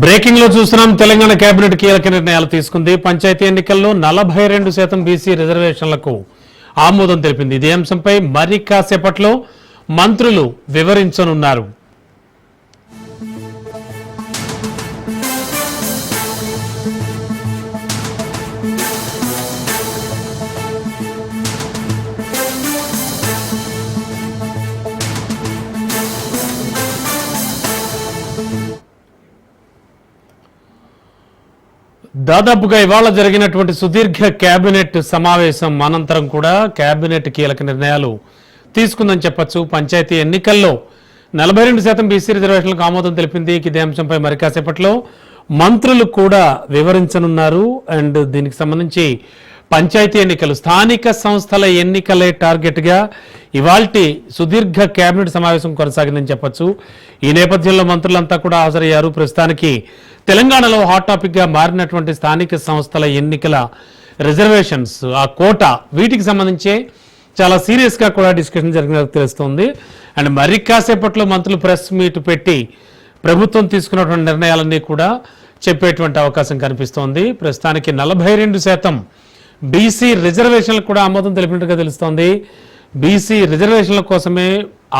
Breaking లో చూస్తున్నాం. Telangana cabinet కీలక నిర్ణయాలు తీసుకుంది. పంచాయతీ ఎన్నికల్లో 42% బీసీ రిజర్వేషన్లకు ఆమోదం తెలిపింది. ఇదే అంశంపై మరి కాసేపట్లో మంత్రులు వివరించనున్నారు. దాదాపుగా ఇవాళ జరిగినటువంటి సుదీర్ఘ కేబినెట్ సమావేశం అనంతరం కూడా కేబినెట్ కీలక నిర్ణయాలు తీసుకుందని చెప్పొచ్చు. పంచాయతీ ఎన్నికల్లో 42% బీసీ రిజర్వేషన్లకు ఆమోదం తెలిపింది. ఇదే అంశంపై మరి కాసేపట్లో మంత్రులు కూడా వివరించనున్నారు. అండ్ దీనికి సంబంధించి పంచాయతీ ఎన్నికలు, స్థానిక సంస్థల ఎన్నికలే టార్గెట్గా ఇవాల్టి సుదీర్ఘ కేబినెట్ సమావేశం కొనసాగిందని చెప్పొచ్చు. ఈ నేపథ్యంలో మంత్రులంతా కూడా హాజరయ్యారు. ప్రస్తుతానికి తెలంగాణలో హాట్ టాపిక్గా మారినటువంటి స్థానిక సంస్థల ఎన్నికల రిజర్వేషన్స్, ఆ కోటా, వీటికి సంబంధించి చాలా సీరియస్గా కూడా డిస్కషన్ జరిగినట్టు తెలుస్తోంది. అండ్ మరి కాసేపట్లో మంత్రులు ప్రెస్ మీట్ పెట్టి ప్రభుత్వం తీసుకున్నటువంటి నిర్ణయాలన్నీ కూడా చెప్పేటువంటి అవకాశం కనిపిస్తోంది. ప్రస్తుతానికి 42% బీసీ రిజర్వేషన్లకు కూడా ఆమోదం తెలిపినట్టుగా తెలుస్తోంది. బీసీ రిజర్వేషన్ల కోసమే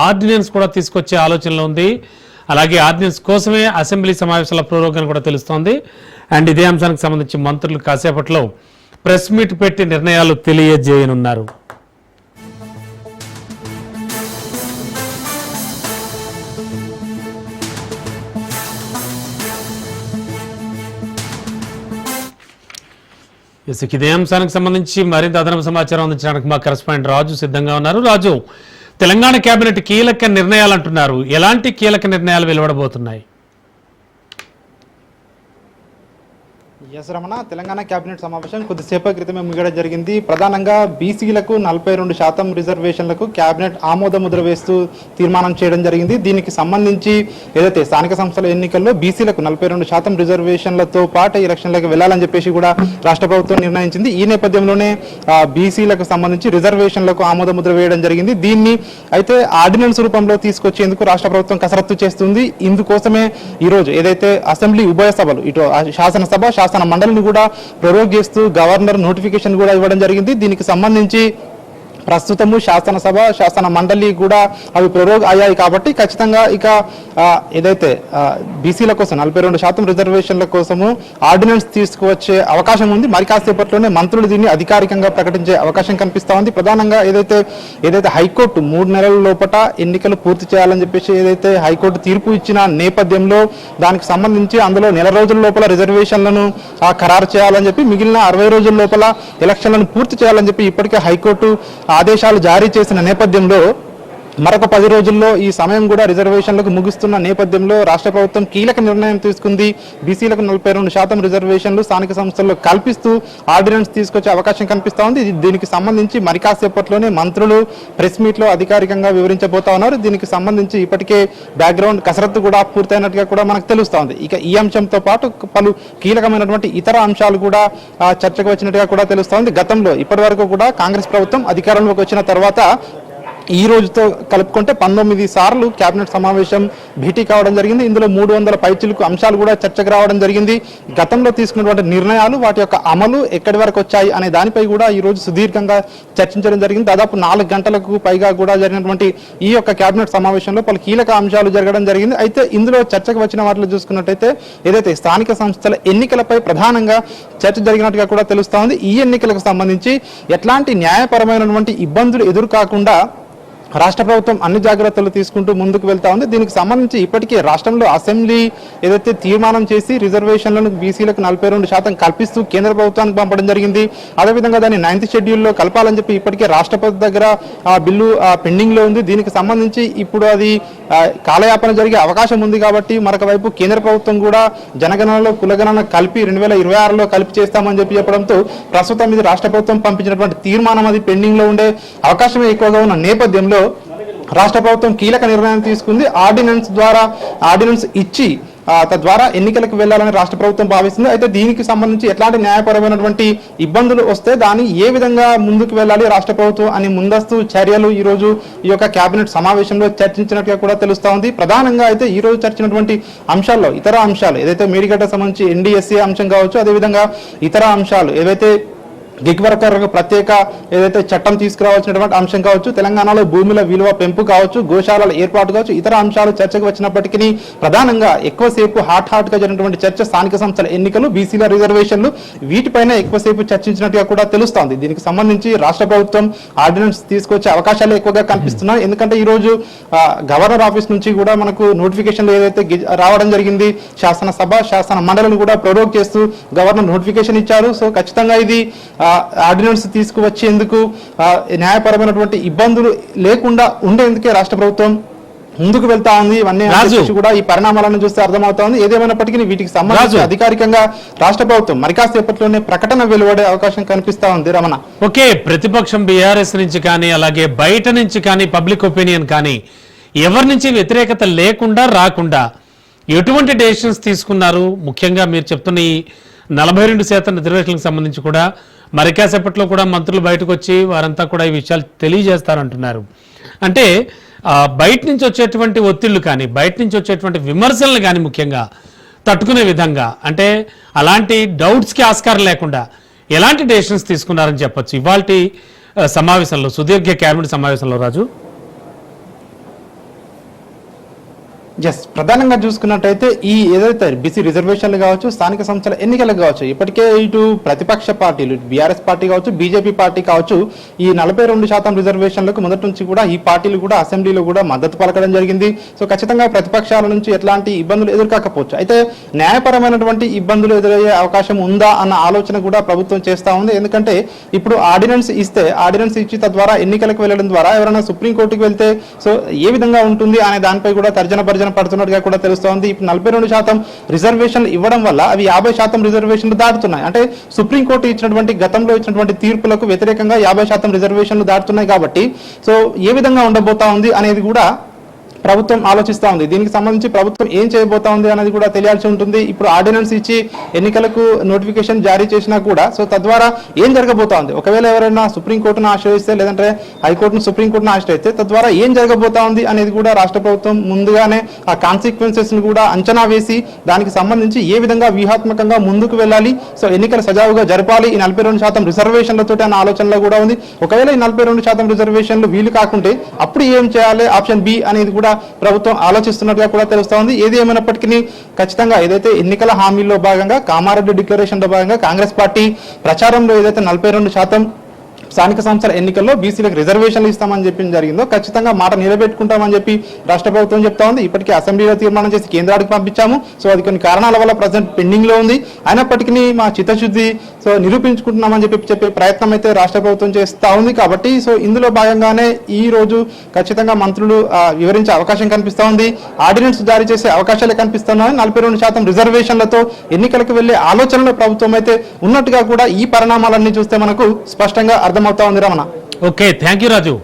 ఆర్డినెన్స్ కూడా తీసుకొచ్చే ఆలోచనలో ఉంది. అలాగే ఆర్డినెన్స్ కోసమే అసెంబ్లీ సమావేశాల ప్రోగ్రాం కూడా తెలుస్తోంది. అండ్ ఇదే అంశానికి సంబంధించి మంత్రులు కాసేపట్లో ప్రెస్ మీట్ పెట్టి నిర్ణయాలు తెలియజేయనున్నారు. ఇదే అంశానికి సంబంధించి మరింత అదనపు సమాచారం అందించడానికి మా కరెస్పాండెంట్ రాజు సిద్ధంగా ఉన్నారు. రాజు, తెలంగాణ కేబినెట్ కీలక నిర్ణయాలు అంటున్నారు. ఎలాంటి కీలక నిర్ణయాలు వెలువడబోతున్నాయి? ఎస్ రమణ, తెలంగాణ కేబినెట్ సమావేశం కొద్దిసేపటి క్రితమే ముగియడం జరిగింది. ప్రధానంగా బీసీలకు 42% రిజర్వేషన్లకు కేబినెట్ ఆమోద ముద్ర వేస్తూ తీర్మానం చేయడం జరిగింది. దీనికి సంబంధించి ఏదైతే స్థానిక సంస్థల ఎన్నికల్లో బీసీలకు 42% రిజర్వేషన్లతో పాటు ఎలక్షన్లకు వెళ్లాలని చెప్పేసి కూడా రాష్ట్ర ప్రభుత్వం నిర్ణయించింది. ఈ నేపథ్యంలోనే బీసీలకు సంబంధించి రిజర్వేషన్లకు ఆమోద ముద్ర వేయడం జరిగింది. దీన్ని అయితే ఆర్డినెన్స్ రూపంలో తీసుకొచ్చేందుకు రాష్ట్ర ప్రభుత్వం కసరత్తు చేస్తుంది. ఇందుకోసమే ఈరోజు ఏదైతే అసెంబ్లీ ఉభయ సభలు, ఇటు శాసనసభ, శాసన మండలిని కూడా ప్రొరోగ్ చేస్తూ గవర్నర్ నోటిఫికేషన్ కూడా ఇవ్వడం జరిగింది. దీనికి సంబంధించి ప్రస్తుతము శాసనసభ, శాసన మండలి కూడా అవి ప్రొరోగ్ అయ్యాయి. కాబట్టి ఖచ్చితంగా ఇక ఏదైతే బీసీల కోసం 42% రిజర్వేషన్ల కోసము ఆర్డినెన్స్ తీసుకువచ్చే అవకాశం ఉంది. మరి కాసేపట్లోనే మంత్రులు దీన్ని అధికారికంగా ప్రకటించే అవకాశం కనిపిస్తా ఉంది. ప్రధానంగా ఏదైతే హైకోర్టు 3 నెలల లోపల ఎన్నికలు పూర్తి చేయాలని చెప్పేసి ఏదైతే హైకోర్టు తీర్పు ఇచ్చిన నేపథ్యంలో దానికి సంబంధించి అందులో నెల రోజుల లోపల రిజర్వేషన్లను ఖరారు చేయాలని చెప్పి, మిగిలిన 60 రోజుల లోపల ఎలక్షన్లను పూర్తి చేయాలని చెప్పి ఇప్పటికే హైకోర్టు ఆదేశాలు జారీ చేసిన నేపథ్యంలో మరొక 10 రోజుల్లో ఈ సమయం కూడా రిజర్వేషన్లకు ముగుస్తున్న నేపథ్యంలో రాష్ట్ర ప్రభుత్వం కీలక నిర్ణయం తీసుకుంది. బీసీలకు 42% రిజర్వేషన్లు స్థానిక సంస్థల్లో కల్పిస్తూ ఆర్డినెన్స్ తీసుకొచ్చే అవకాశం కనిపిస్తూ ఉంది. దీనికి సంబంధించి మరి కాసేపట్లోనే మంత్రులు ప్రెస్ మీట్లో అధికారికంగా వివరించబోతా ఉన్నారు. దీనికి సంబంధించి ఇప్పటికే బ్యాక్గ్రౌండ్ కసరత్తు కూడా పూర్తయినట్టుగా కూడా మనకు తెలుస్తూ ఉంది. ఇక ఈ అంశంతో పాటు పలు కీలకమైనటువంటి ఇతర అంశాలు కూడా చర్చకు వచ్చినట్టుగా కూడా తెలుస్తూ ఉంది. గతంలో ఇప్పటి వరకు కూడా కాంగ్రెస్ ప్రభుత్వం అధికారంలోకి వచ్చిన తర్వాత ఈ రోజుతో కలుపుకుంటే 19 సార్లు కేబినెట్ సమావేశం భేటీ కావడం జరిగింది. ఇందులో 300 పైచిలకు అంశాలు కూడా చర్చకు రావడం జరిగింది. గతంలో తీసుకున్నటువంటి నిర్ణయాలు, వాటి యొక్క అమలు ఎక్కడి వరకు వచ్చాయి అనే దానిపై కూడా ఈ రోజు సుదీర్ఘంగా చర్చించడం జరిగింది. దాదాపు 4 గంటలకు పైగా కూడా జరిగినటువంటి ఈ యొక్క కేబినెట్ సమావేశంలో పలు కీలక అంశాలు జరగడం జరిగింది. అయితే ఇందులో చర్చకు వచ్చిన వాటిలో చూసుకున్నట్టయితే ఏదైతే స్థానిక సంస్థల ఎన్నికలపై ప్రధానంగా చర్చ జరిగినట్టుగా కూడా తెలుస్తూ ఉంది. ఈ ఎన్నికలకు సంబంధించి ఎట్లాంటి న్యాయపరమైనటువంటి ఇబ్బందులు ఎదురుకాకుండా రాష్ట్ర ప్రభుత్వం అన్ని జాగ్రత్తలు తీసుకుంటూ ముందుకు వెళ్తా ఉంది. దీనికి సంబంధించి ఇప్పటికే రాష్ట్రంలో అసెంబ్లీ ఏదైతే తీర్మానం చేసి రిజర్వేషన్లను బీసీలకు 42% కల్పిస్తూ కేంద్ర ప్రభుత్వానికి పంపడం జరిగింది. అదేవిధంగా దాన్ని 9th షెడ్యూల్లో కలపాలని చెప్పి ఇప్పటికే రాష్ట్రపతి దగ్గర ఆ బిల్లు పెండింగ్ లో ఉంది. దీనికి సంబంధించి ఇప్పుడు అది కాలయాపన జరిగే అవకాశం ఉంది. కాబట్టి మరొక వైపు కేంద్ర ప్రభుత్వం కూడా జనగణనలో కులగణన కలిపి 2026లో కలిపి చేస్తామని చెప్పడంతో ప్రస్తుతం ఇది రాష్ట్ర ప్రభుత్వం పంపించినటువంటి తీర్మానం అది పెండింగ్ లో ఉండే అవకాశమే ఎక్కువగా ఉన్న నేపథ్యంలో రాష్ట్ర ప్రభుత్వం కీలక నిర్ణయం తీసుకుంది. ఆర్డినెన్స్ ఇచ్చి తద్వారా ఎన్నికలకు వెళ్లాలని రాష్ట్ర ప్రభుత్వం భావిస్తుంది. అయితే దీనికి సంబంధించి ఎట్లాంటి న్యాయపరమైనటువంటి ఇబ్బందులు వస్తే దాన్ని ఏ విధంగా ముందుకు వెళ్ళాలి రాష్ట్ర ప్రభుత్వం అని ముందస్తు చర్యలు ఈ రోజు ఈ యొక్క కేబినెట్ సమావేశంలో చర్చించినట్టుగా కూడా తెలుస్తా ఉంది. ప్రధానంగా అయితే ఈ రోజు చర్చించినటువంటి అంశాల్లో ఇతర అంశాలు ఏదైతే మేడిగడ్డ సంబంధించి ఎన్డీఎస్సీ అంశం కావచ్చు, అదేవిధంగా ఇతర అంశాలు ఏవైతే గిగ్ వర్కర్లకు ప్రత్యేక ఏదైతే చట్టం తీసుకురావాల్సినటువంటి అంశం కావచ్చు, తెలంగాణలో భూముల విలువ పెంపు కావచ్చు, గోశాలల ఏర్పాటు కావచ్చు, ఇతర అంశాలు చర్చకు వచ్చినప్పటికీ ప్రధానంగా ఎక్కువసేపు హాట్ గా జరిగినటువంటి చర్చ స్థానిక సంస్థల ఎన్నికలు, బీసీల రిజర్వేషన్లు, వీటిపైన ఎక్కువసేపు చర్చించినట్టుగా కూడా తెలుస్తోంది. దీనికి సంబంధించి రాష్ట్ర ప్రభుత్వం ఆర్డినెన్స్ తీసుకొచ్చే అవకాశాలు ఎక్కువగా కనిపిస్తున్నాయి. ఎందుకంటే ఈ రోజు గవర్నర్ ఆఫీస్ నుంచి కూడా మనకు నోటిఫికేషన్లు ఏదైతే రావడం జరిగింది, శాసన మండలిని కూడా ప్రొరోగ్ చేస్తూ గవర్నర్ నోటిఫికేషన్ ఇచ్చారు. సో ఖచ్చితంగా ఇది ఆర్డినెన్స్ తీసుకువచ్చేందుకు న్యాయపరమైనటువంటి ఇబ్బందులు లేకుండా ఉండేందుకే రాష్ట్ర ప్రభుత్వం ముందుకు వెళ్తా ఉంది. ఇవన్నీ కూడా ఈ పరిణామాలను చూస్తే అర్థమవుతా ఉంది. ఏదేమైనప్పటికీ వీటికి సంబంధించి అధికారికంగా రాష్ట్ర ప్రభుత్వం మరి కాసేపట్లోనే ప్రకటన వెలువడే అవకాశం కనిపిస్తా ఉంది. రమణ, ఓకే, ప్రతిపక్షం బీఆర్ఎస్ నుంచి కానీ అలాగే బయట నుంచి కానీ పబ్లిక్ ఒపీనియన్ కానీ ఎవరి నుంచి వ్యతిరేకత లేకుండా రాకుండా ఎటువంటి డెసిషన్స్ తీసుకున్నారు? ముఖ్యంగా మీరు చెప్తున్న ఈ 42% రిజర్వేషన్లకు సంబంధించి కూడా మరి కాసేపట్లో కూడా మంత్రులు బయటకు వచ్చి వారంతా కూడా ఈ విషయాలు తెలియజేస్తారంటున్నారు. అంటే బయట నుంచి వచ్చేటువంటి ఒత్తిళ్లు కానీ బయట నుంచి వచ్చేటువంటి విమర్శలను కానీ ముఖ్యంగా తట్టుకునే విధంగా, అంటే అలాంటి డౌట్స్కి ఆస్కారం లేకుండా ఎలాంటి డెసిషన్స్ తీసుకున్నారని చెప్పొచ్చు ఇవాల్టి సమావేశంలో, సుదీర్ఘ కేబినెట్ సమావేశంలో? రాజు, ప్రధానంగా చూసుకున్నట్టయితే ఈ ఏదైతే బీసీ రిజర్వేషన్లు కావచ్చు, స్థానిక సంస్థల ఎన్నికలకు కావచ్చు, ఇప్పటికే ఇటు ప్రతిపక్ష పార్టీలు బీఆర్ఎస్ పార్టీ కావచ్చు, బీజేపీ పార్టీ కావచ్చు, ఈ 42% రిజర్వేషన్లకు మొదటి నుంచి కూడా ఈ పార్టీలు కూడా అసెంబ్లీలో కూడా మద్దతు పలకడం జరిగింది. సో ఖచ్చితంగా ప్రతిపక్షాల నుంచి ఎట్లాంటి ఇబ్బందులు ఎదుర్కాకపోవచ్చు. అయితే న్యాయపరమైనటువంటి ఇబ్బందులు ఎదురయ్యే అవకాశం ఉందా అన్న ఆలోచన కూడా ప్రభుత్వం చేస్తూ ఉంది. ఎందుకంటే ఇప్పుడు ఆర్డినెన్స్ ఇచ్చి తద్వారా ఎన్నికలకు వెళ్ళడం ద్వారా ఎవరైనా సుప్రీంకోర్టుకు వెళ్తే సో ఏ విధంగా ఉంటుంది అనే దానిపై కూడా తర్జన పడుతున్నట్టుగా కూడా తెలుస్తోంది. ఇప్పుడు 42% రిజర్వేషన్లు ఇవ్వడం వల్ల అవి 50% రిజర్వేషన్లు దాటుతున్నాయి. అంటే సుప్రీంకోర్టు ఇచ్చినటువంటి గతంలో ఇచ్చినటువంటి తీర్పులకు వ్యతిరేకంగా 50% రిజర్వేషన్లు దాటుతున్నాయి. కాబట్టి సో ఏ విధంగా ఉండబోతా ఉంది అనేది కూడా ప్రభుత్వం ఆలోచిస్తూ ఉంది. దీనికి సంబంధించి ప్రభుత్వం ఏం చేయబోతా ఉంది అనేది కూడా తెలియాల్సి ఉంటుంది. ఇప్పుడు ఆర్డినెన్స్ ఇచ్చి ఎన్నికలకు నోటిఫికేషన్ జారీ చేసినా కూడా సో తద్వారా ఏం జరగబోతా ఉంది, ఒకవేళ ఎవరైనా సుప్రీంకోర్టును ఆశ్రయిస్తే లేదంటే హైకోర్టును సుప్రీంకోర్టును ఆశ్రయిస్తే తద్వారా ఏం జరగబోతా ఉంది అనేది కూడా రాష్ట్ర ప్రభుత్వం ముందుగానే ఆ కాన్సిక్వెన్సెస్ ను కూడా అంచనా వేసి దానికి సంబంధించి ఏ విధంగా వ్యూహాత్మకంగా ముందుకు వెళ్ళాలి, సో ఎన్నికలు సజావుగా జరపాలి ఈ 42% రిజర్వేషన్లతో అన్న ఆలోచనలో కూడా ఉంది. ఒకవేళ ఈ 42% రిజర్వేషన్లు వీలు కాకుంటే అప్పుడు ఏం చేయాలి, ఆప్షన్ బి అనేది కూడా ప్రభుత్వం ఆలోచిస్తున్నట్టుగా కూడా తెలుస్తా ఉంది. ఏది ఏమైనప్పటికీ ఖచ్చితంగా ఏదైతే ఎన్నికల హామీల్లో భాగంగా కామారెడ్డి డిక్లరేషన్ లో భాగంగా కాంగ్రెస్ పార్టీ ప్రచారంలో ఏదైతే 42% స్థానిక సంస్థల ఎన్నికల్లో బీసీలకు రిజర్వేషన్లు ఇస్తామని చెప్పి జరిగిందో ఖచ్చితంగా మాట నిలబెట్టుకుంటామని చెప్పి రాష్ట్ర ప్రభుత్వం చెప్తా ఉంది. ఇప్పటికీ అసెంబ్లీలో తీర్మానం చేసి కేంద్రానికి పంపించాము. సో అది కొన్ని కారణాల వల్ల ప్రజెంట్ పెండింగ్ లో ఉంది. అయినప్పటికీ మా చిత్తశుద్ధి సో నిరూపించుకుంటున్నామని చెప్పే ప్రయత్నం అయితే రాష్ట్ర ప్రభుత్వం చేస్తూ ఉంది. కాబట్టి సో ఇందులో భాగంగానే ఈ రోజు ఖచ్చితంగా మంత్రులు వివరించే అవకాశం కనిపిస్తూ ఉంది. ఆర్డినెన్స్ జారీ చేసే అవకాశాలే కనిపిస్తున్నాయి. 42% రిజర్వేషన్లతో ఎన్నికలకు వెళ్లే ఆలోచనలో ప్రభుత్వం అయితే ఉన్నట్టుగా కూడా ఈ పరిణామాలన్నీ చూస్తే మనకు స్పష్టంగా అర్థమవుతా ఉంది. Ramana, okay, thank you Raju.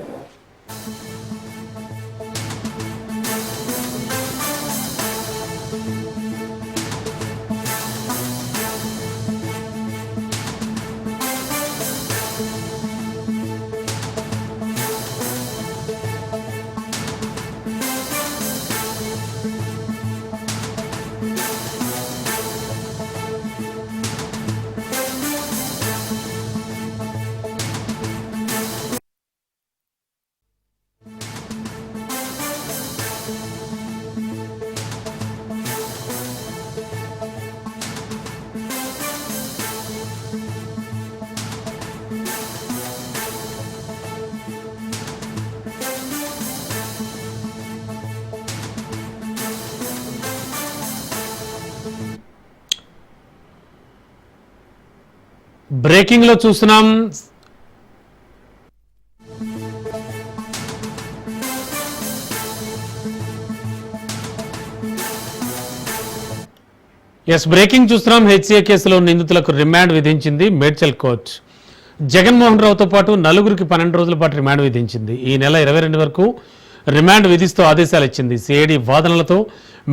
Breaking లో చూస్తున్నాం. బ్రేకింగ్ చూస్తున్నాం. హెచ్సిఏ కేసులో నిందితులకు రిమాండ్ విధించింది మేడ్చల్ కోర్టు. జగన్మోహన్ రావుతో పాటు నలుగురికి 12 రోజుల పాటు రిమాండ్ విధించింది. ఈ నెల 22 వరకు రిమాండ్ విధిస్తూ ఆదేశాలు ఇచ్చింది. సిఐడి వాదనలతో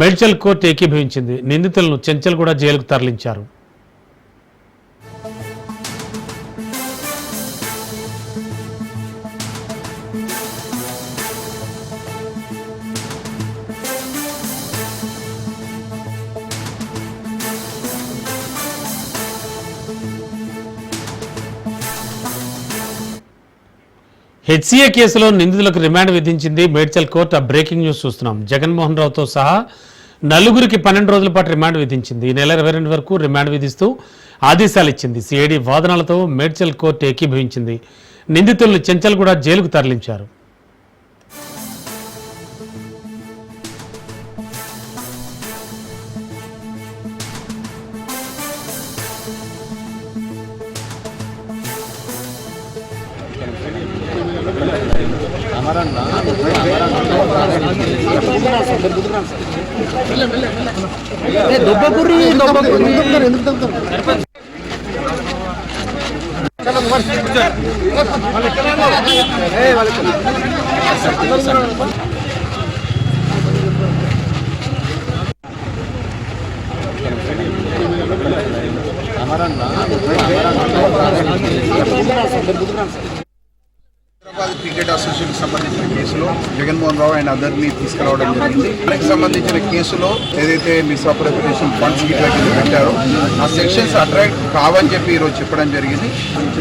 మేడ్చల్ కోర్టు ఏకీభవించింది. నిందితులను చెంచల్గూడ జైలుకు తరలించారు. హెచ్సీఏ కేసులో నిందితులకు రిమాండ్ విధించింది మేడ్చల్ కోర్టు. బ్రేకింగ్ న్యూస్ చూస్తున్నాం. జగన్మోహన్ రావుతో సహా నలుగురికి 12 రోజుల పాటు రిమాండ్ విధించింది. ఈ నెల 22 వరకు రిమాండ్ విధిస్తూ ఆదేశాలు ఇచ్చింది. సిఐడి వాదనలతో మేడ్చల్ కోర్టు ఏకీభవించింది. నిందితులను చెంచల్గూడ జైలుకు తరలించారు. క్రికెట్ అసోసియేషన్ సంబంధించిన కేసులో జగన్మోహన్ రావు అండ్ అదర్ని తీసుకురావడం జరిగింది. దానికి సంబంధించిన కేసులో ఏదైతే మిస్అప్రోప్రియేషన్ ఫండ్స్ గిట్లా కింద పెట్టారో ఆ సెక్షన్స్ అట్రాక్ట్ కావని చెప్పి ఈరోజు చెప్పడం జరిగింది.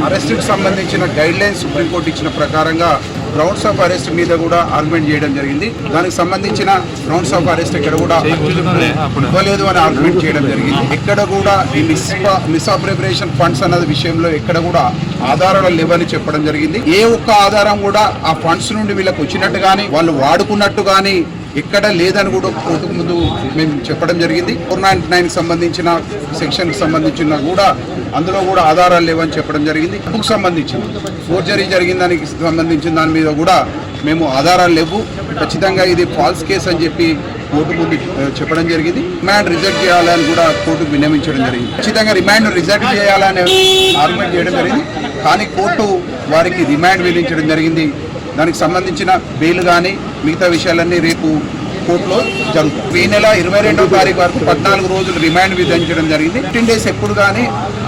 అరెస్ట్కి సంబంధించిన గైడ్ లైన్స్ సుప్రీంకోర్టు ఇచ్చిన ప్రకారంగా గ్రౌండ్స్ ఆఫ్ అరెస్ట్ మీద కూడా ఆర్గ్యుమెంట్ చేయడం జరిగింది. దానికి సంబంధించిన గ్రౌండ్స్ ఆఫ్ అరెస్ట్ ఎక్కడ కూడా ఇవ్వలేదు అని ఆర్గ్యుమెంట్ చేయడం జరిగింది. ఎక్కడ కూడా ఈ మిస్అప్రోప్రియేషన్ ఫండ్స్ అన్నది విషయంలో ఎక్కడ కూడా ఆధారాలు లేవని చెప్పడం జరిగింది. ఏ ఒక్క ఆధారం కూడా ఆ ఫండ్స్ నుండి వీళ్ళకి వచ్చినట్టు కానీ వాళ్ళు వాడుకున్నట్టు కానీ ఎక్కడ లేదని కూడా కోర్టుకు ముందు మేము చెప్పడం జరిగింది. 499 సంబంధించిన సెక్షన్కి సంబంధించిన కూడా అందులో కూడా ఆధారాలు లేవని చెప్పడం జరిగింది. బుక్ సంబంధించిన ఫోర్జరీ జరిగిన దానికి సంబంధించిన దాని మీద కూడా మేము ఆధారాలు లేవు, ఖచ్చితంగా ఇది ఫాల్స్ కేసు అని చెప్పి కోర్టు ముందు చెప్పడం జరిగింది. రిమాండ్ రిజెక్ట్ చేయాలని కూడా కోర్టుకు విన్నవించడం జరిగింది. ఖచ్చితంగా రిమాండ్ రిజెక్ట్ చేయాలని ఆర్గ్యుమెంట్ చేయడం జరిగింది. కానీ కోర్టు వారికి రిమాండ్ విధించడం జరిగింది. దానికి సంబంధించిన బెయిల్ కానీ మిగతా విషయాలన్నీ రేపు కోర్టులో జరుగుతుంది. ఈ నెల 22వ తారీఖు వరకు 14 రోజులు రిమాండ్ విధించడం జరిగింది. 15 డేస్ ఎప్పుడు కానీ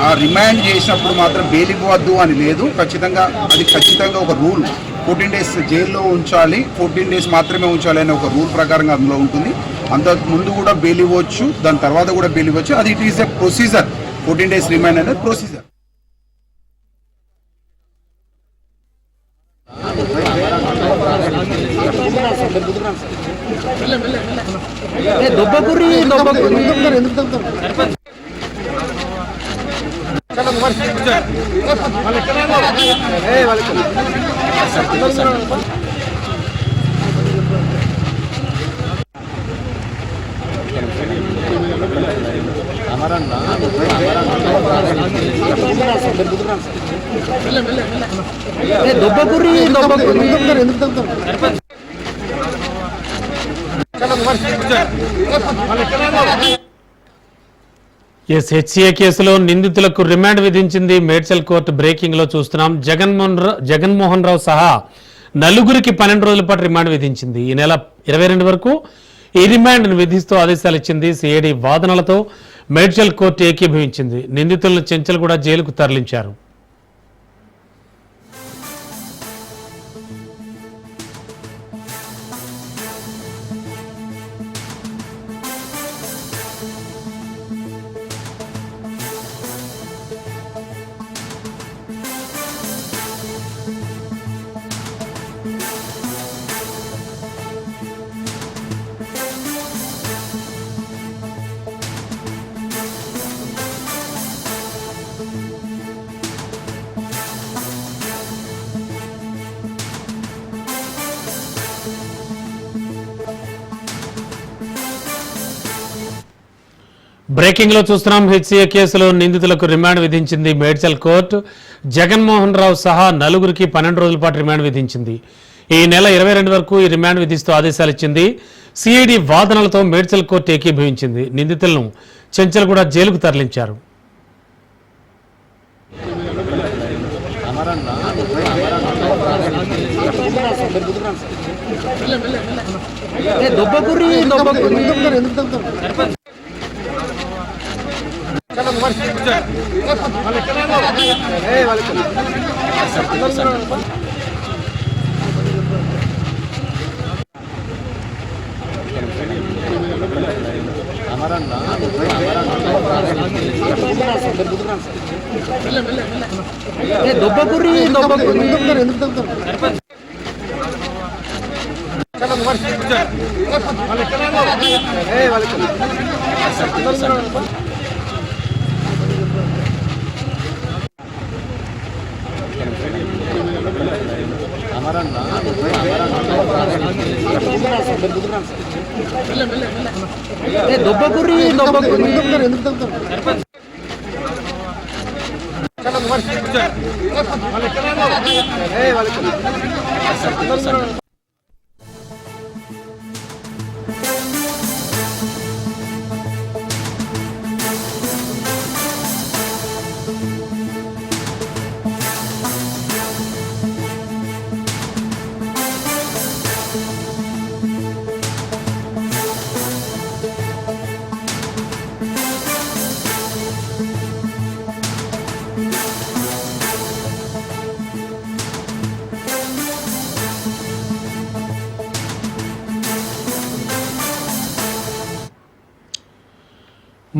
ఆ రిమాండ్ చేసినప్పుడు మాత్రం బెయిల్ ఇవ్వద్దు అని లేదు. ఖచ్చితంగా ఒక రూల్ 14 డేస్ జైల్లో ఉంచాలి, 14 డేస్ మాత్రమే ఉంచాలి అనే ఒక రూల్ ప్రకారంగా అందులో ఉంటుంది. అంతకు ముందు కూడా బెయిల్ ఇవ్వచ్చు, దాని తర్వాత కూడా బెయిల్ ఇవ్వచ్చు. అది it is a procedure. 14 days remand అనేది ప్రొసీజర్. హెచ్సీఏ కేసులో నిందితులకు రిమాండ్ విధించింది మేడ్చల్ కోర్టు. బ్రేకింగ్ లో చూస్తున్నాం. జగన్మోహన్ రావు సహా నలుగురికి 12 రోజుల పాటు రిమాండ్ విధించింది. ఈ నెల 22 వరకు ఈ రిమాండ్ను విధిస్తూ ఆదేశాలు ఇచ్చింది. సిఐడి వాదనలతో మేడ్చల్ కోర్టు ఏకీభవించింది. నిందితులను చెంచల్గూడ జైలుకు తరలించారు. బ్రేకింగ్ లో చూస్తున్నాం. హెచ్సీఏ కేసులో నిందితులకు రిమాండ్ విధించింది మేడ్చల్ కోర్టు. జగన్మోహన్ రావు సహా నలుగురికి 12 రోజుల పాటు రిమాండ్ విధించింది. ఈ నెల 22 వరకు ఈ రిమాండ్ విధిస్తూ ఆదేశాలు ఇచ్చింది. సిఐడి వాదనలతో మేడ్చల్ కోర్టు ఏకీభవించింది. నిందితులను చెంచల్గూడ జైలుకు తరలించారు.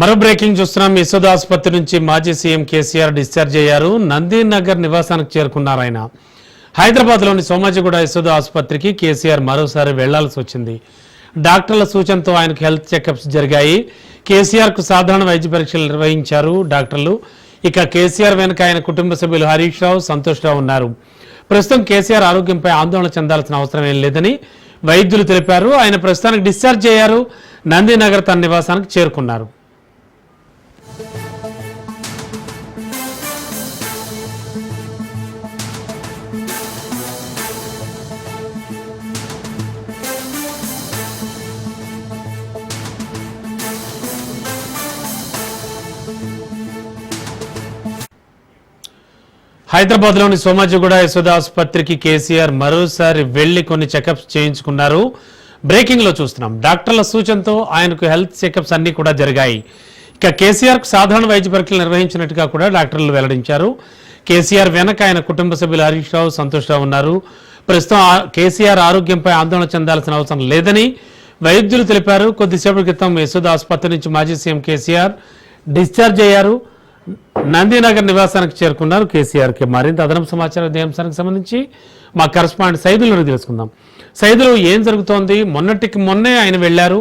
మరో బ్రేకింగ్ చూస్తున్నాం. యశోద ఆసుపత్రి నుంచి మాజీ సీఎం కేసీఆర్ డిశ్చార్జ్ అయ్యారు. నందీనగర్ నివాసానికి చేరుకున్నారు ఆయన. హైదరాబాద్లోని సోమాజిగూడ యశోద ఆసుపత్రికి కేసీఆర్ మరోసారి వెళ్లాల్సి వచ్చింది. డాక్టర్ల సూచనతో ఆయనకు హెల్త్ చెకప్స్ జరిగాయి. కేసీఆర్కు సాధారణ వైద్య పరీక్షలు నిర్వహించారు డాక్టర్లు. ఇక కేసీఆర్ వెనుక ఆయన కుటుంబ సభ్యులు హరీష్ రావు, సంతోష్ రావు ఉన్నారు. ప్రస్తుతం కేసీఆర్ ఆరోగ్యంపై ఆందోళన చెందాల్సిన అవసరం ఏం లేదని వైద్యులు తెలిపారు. ఆయన ప్రస్తుతానికి డిశ్చార్జ్ అయ్యారు. నందీనగర్ తన నివాసానికి చేరుకున్నారు. హైదరాబాద్లోని సోమాజిగూడ యశోద ఆసుపత్రికి కేసీఆర్ మరోసారి వెళ్లి కొన్ని చెకప్స్ చేయించుకున్నారు. బ్రేకింగ్ లో చూస్తున్నాం. డాక్టర్ల సూచనతో ఆయనకు హెల్త్ చెకప్స్ అన్ని కూడా జరిగాయి. ఇక కేసీఆర్ సాధారణ వైద్య పరీక్షలు నిర్వహించినట్టుగా కూడా డాక్టర్లు వెల్లడించారు. కేసీఆర్ వెనక ఆయన కుటుంబ సభ్యులు హరీష్ రావు, సంతోష్ రావు ఉన్నారు. ప్రస్తుతం కేసీఆర్ ఆరోగ్యంపై ఆందోళన చెందాల్సిన అవసరం లేదని వైద్యులు తెలిపారు. కొద్దిసేపటి క్రితం యశోద ఆసుపత్రి నుంచి మాజీ సీఎం కేసీఆర్ డిశ్చార్జ్ అయ్యారు. నందీనగర్ నివాసానికి చేరుకున్నారు కేసీఆర్కి. మరింత అదనపు సమాచారం ఇదే అంశానికి సంబంధించి మా కరెస్పాండెంట్ సైదులను తెలుసుకుందాం. సైదులు, ఏం జరుగుతోంది? మొన్నే ఆయన వెళ్లారు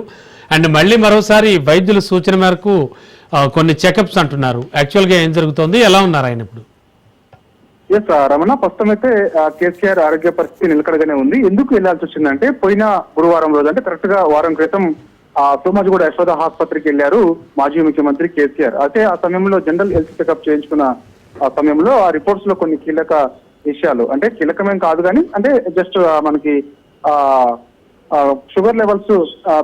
అండ్ మళ్ళీ మరోసారి వైద్యుల సూచన మేరకు కొన్ని చెకప్స్ అంటున్నారు. యాక్చువల్గా ఏం జరుగుతోంది? ఎలా ఉన్నారు ఆయన ఇప్పుడు? ఎస్ రమణ, ప్రస్తుతం అయితే కేసీఆర్ ఆరోగ్య పరిస్థితి నిలకడగానే ఉంది. ఎందుకు వెళ్లాల్సి వచ్చిందంటే పోయిన గురువారం రోజు, అంటే కరెక్ట్ గా వారం క్రితం సోమాజిగూడ యశోద ఆసుపత్రికి వెళ్లారు మాజీ ముఖ్యమంత్రి కేసీఆర్. అయితే ఆ సమయంలో జనరల్ హెల్త్ చెకప్ చేయించుకున్న ఆ సమయంలో ఆ రిపోర్ట్స్ లో కొన్ని కీలక విషయాలు, అంటే కీలకమేం కాదు కానీ అంటే జస్ట్ మనకి షుగర్ లెవెల్స్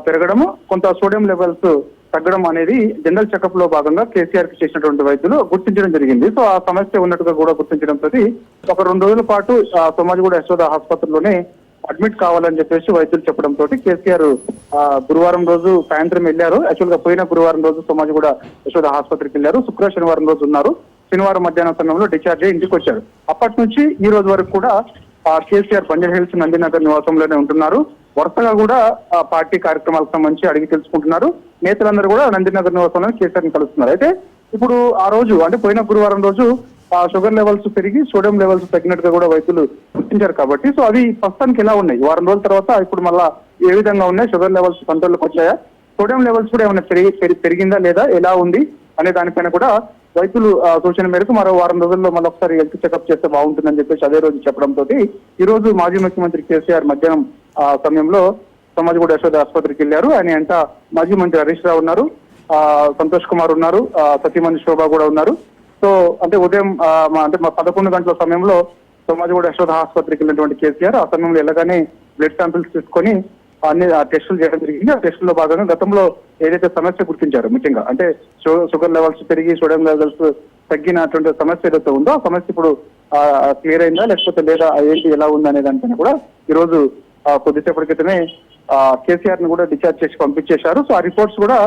పెరగడము, కొంత సోడియం లెవెల్స్ తగ్గడం అనేది జనరల్ చెకప్ లో భాగంగా కేసీఆర్ కి చేసినటువంటి వైద్యులు గుర్తించడం జరిగింది. సో ఆ సమస్య ఉన్నట్టుగా కూడా గుర్తించడంతో ఒక 2 రోజుల పాటు సోమాజిగూడ యశోద ఆసుపత్రిలోనే అడ్మిట్ కావాలని చెప్పేసి వైద్యులు చెప్పడంతో కేసీఆర్ గురువారం రోజు సాయంత్రం వెళ్లారు. యాక్చువల్ గా పోయిన గురువారం రోజు సోమాజిగూడ యశోద ఆసుపత్రికి వెళ్లారు. శనివారం రోజు ఉన్నారు. శనివారం మధ్యాహ్నం సమయంలో డిశ్చార్జ్ అయ్యి ఇంటికి వచ్చారు. అప్పటి నుంచి ఈ రోజు వరకు కూడా కేసీఆర్ బంజర్ హిల్స్ నందీనగర్ నివాసంలోనే ఉంటున్నారు. వరుసగా కూడా పార్టీ కార్యక్రమాలకు సంబంధించి అడిగి తెలుసుకుంటున్నారు. నేతలందరూ కూడా నందీనగర్ నివాసంలో కేసీఆర్ ని కలుస్తున్నారు. అయితే ఇప్పుడు ఆ రోజు, అంటే పోయిన గురువారం రోజు షుగర్ లెవెల్స్ పెరిగి సోడియం లెవెల్స్ తగ్గినట్టుగా కూడా వైద్యులు గుర్తించారు. కాబట్టి సో అవి ప్రస్తుతానికి ఎలా ఉన్నాయి, వారం రోజుల తర్వాత ఇప్పుడు మళ్ళా ఏ విధంగా ఉన్నాయి, షుగర్ లెవెల్స్ కంట్రోల్లోకి వచ్చాయా, సోడియం లెవెల్స్ కూడా ఏమైనా పెరిగిందా లేదా, ఎలా ఉంది అనే దానిపైన కూడా వైద్యులు సూచన మేరకు మరో వారం రోజుల్లో మళ్ళీ ఒకసారి హెల్త్ చెకప్ చేస్తే బాగుంటుందని చెప్పేసి అదే రోజు చెప్పడంతో ఈ రోజు మాజీ ముఖ్యమంత్రి కేసీఆర్ మధ్యాహ్నం సమయంలో సోమాజిగూడ యశోద ఆసుపత్రికి వెళ్లారు. ఆయన వెంట మాజీ మంత్రి హరీష్ రావు ఉన్నారు, సంతోష్ కుమార్ ఉన్నారు, సతీమణి శోభ కూడా ఉన్నారు. సో అంటే ఉదయం అంటే 11 గంటల సమయంలో సోమాజిగూడ యశోద ఆసుపత్రికి వెళ్ళినటువంటి కేసీఆర్ ఆ సమయంలో వెళ్ళగానే బ్లడ్ శాంపిల్స్ తీసుకొని అన్ని టెస్టులు చేయడం జరిగింది. ఆ టెస్టుల్లో భాగంగా గతంలో ఏదైతే సమస్య గుర్తించారో, ముఖ్యంగా అంటే షుగర్ లెవెల్స్ పెరిగి సోడియం లెవెల్స్ తగ్గినటువంటి సమస్య ఏదైతే ఉందో ఆ సమస్య ఇప్పుడు క్లియర్ అయిందా లేకపోతే లేదా, ఏంటి ఎలా ఉంది అనే దానిపైన కూడా ఈ రోజు కొద్దిసేపటి క్రితమే కేసీఆర్ ని కూడా డిశ్చార్జ్ చేసి పంపించేశారు. సో ఆ రిపోర్ట్స్ కూడా